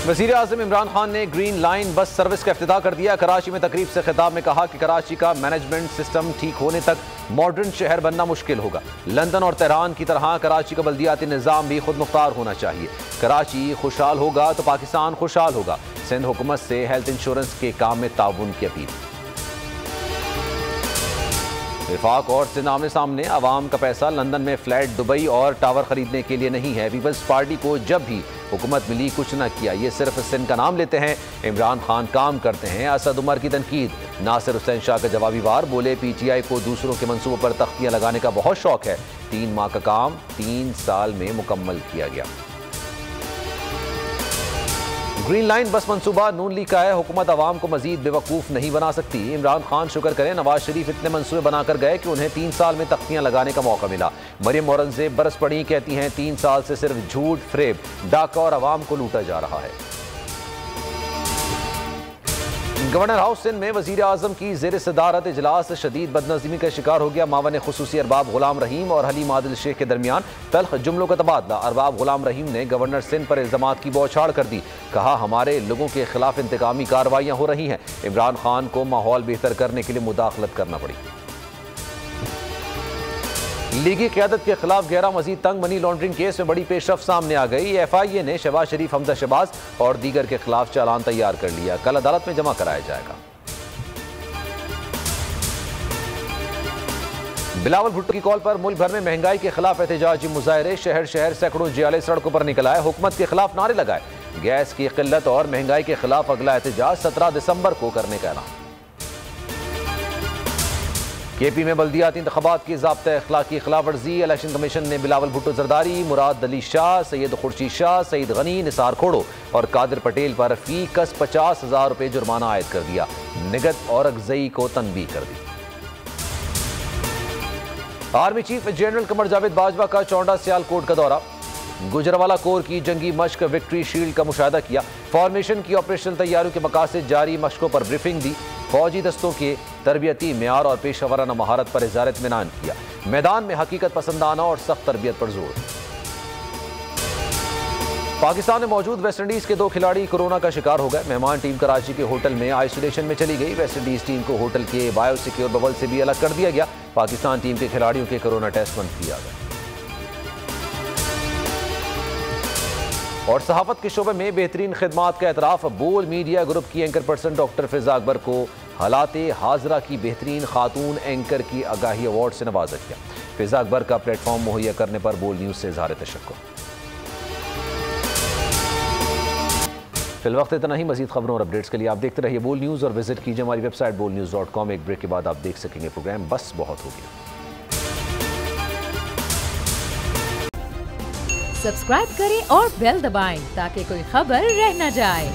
वज़ीर आज़म इमरान खान ने green line bus service का इफ्तिताह कर दिया। कराची में तकरीब से खिताब में कहा कि कराची का मैनेजमेंट सिस्टम ठीक होने तक मॉडर्न शहर बनना मुश्किल होगा। लंदन और तेहरान की तरह कराची का बल्दियाती निज़ाम भी खुद मुख्तार होना चाहिए। कराची खुशहाल होगा तो पाकिस्तान खुशहाल होगा। सिंध हुकूमत से हेल्थ इंश्योरेंस के काम में ताउन की अपील। विफाक और सिंध आमने सामने, आवाम का पैसा लंदन में फ्लैट, दुबई और टावर खरीदने के लिए नहीं है। पीपल्स पार्टी को जब भी हुकूमत मिली कुछ न किया, ये सिर्फ सिंध का नाम लेते हैं। इमरान खान काम करते हैं। असद उमर की तनकीद। नासिर हुसैन शाह का जवाबी वार, बोले PTI को दूसरों के मंसूबों पर तख्तियां लगाने का बहुत शौक है। 3 माह का काम 3 साल में मुकम्मल किया गया। ग्रीन लाइन बस मंसूबा नून लीग का है। हुकूमत आवाम को मजीद बेवकूफ़ नहीं बना सकती। इमरान खान शुक्र करें नवाज शरीफ इतने मंसूबे बनाकर गए कि उन्हें 3 साल में तख्तियां लगाने का मौका मिला। मरियम औरंगजेब बरस पड़ी, कहती हैं 3 साल से सिर्फ झूठ, फ्रेब, डाका और आवाम को लूटा जा रहा है। गवर्नर हाउस सिंध में वजीर आजम की जेर सदारत इजलास शदीद बदनज़ीमी का शिकार हो गया। मावन खुसूसी अरबाब गुलाम रहीम और हलीम आदिल शेख के दरमियान तल्ख जुमलों का तबादला। अरबाब गुलाम रहीम ने गवर्नर सिंध पर इल्जामात की बौछार कर दी। कहा हमारे लोगों के खिलाफ इंतकामी कार्रवाइयां हो रही हैं। इमरान खान को माहौल बेहतर करने के लिए मुदाखलत करना पड़ी। लीगी क़यादत के खिलाफ गहरा मजीद तंग मनी लॉन्ड्रिंग केस में बड़ी पेशरफ सामने आ गई। FIA ने शहबाज शरीफ, हमजा शहबाज और दीगर के खिलाफ चालान तैयार कर लिया। कल अदालत में जमा कराया जाएगा। बिलावल भुट्टो की कॉल पर मुल्क भर में महंगाई के खिलाफ एहतजाजी मुजाहरे। शहर शहर सैकड़ों जियाले सड़कों पर निकल आए। हुकूमत के खिलाफ नारे लगाए। गैस की किल्लत और महंगाई के खिलाफ अगला एहतजाज 17 दिसंबर को करने का ऐलान। KP में बल्दियाती इंतखाबात की ज़ाब्ता अखलाकी खिलाफ वर्जी। इलेक्शन कमीशन ने बिलावल भुट्टो जरदारी, मुराद अली शाह, सैयद खुर्शीद शाह, सईद गनी, निसार खोड़ो और कादिर पटेल पर फी कस 50,000 रुपये जुर्माना आयद कर दिया। निगत और अगजई को तनबीह कर दी। Army chief general Qamar Javed Bajwa का चौंडा सियालकोट का दौरा। गुजरावाला कोर की जंगी मश्क विक्ट्री शील्ड का मुशाहिदा किया। फॉर्मेशन की ऑपरेशनल तैयारियों के मकासद जारी मश्कों पर ब्रीफिंग दी। फौजी दस्तों के तरबियती मेयार और पेशेवराना महारत पर इज़ार इत्मीनान किया। मैदान में हकीकत पसंदाना और सख्त तरबियत पर जोर। पाकिस्तान में मौजूद वेस्टइंडीज के 2 खिलाड़ी कोरोना का शिकार हो गए। मेहमान टीम कराची के होटल में आइसोलेशन में चली गई। वेस्टइंडीज टीम को होटल के बायोसिक्योर बबल से भी अलग कर दिया गया। पाकिस्तान टीम के खिलाड़ियों के कोरोना टेस्ट बंद किया गया। और सहाफत के शोबे में बेहतरीन खिदमात का एतराफ। बोल मीडिया ग्रुप की एंकर पर्सन डॉक्टर फिजा अकबर को हालाते हाजरा की बेहतरीन खातून एंकर की आगाही अवार्ड से नवाजा गया। फिजा अकबर का प्लेटफॉर्म मुहैया करने पर बोल न्यूज़ से इज़हार तशक्कुर। फिलवक्त इतना ही। मजीद खबरों और अपडेट्स के लिए आप देखते रहिए बोल न्यूज़ और विजिट कीजिए हमारी वेबसाइट bolnews.com। एक ब्रेक के बाद आप देख सकेंगे प्रोग्राम बस बहुत हो गया। सब्सक्राइब करें और बेल दबाएं ताकि कोई खबर रह न जाए।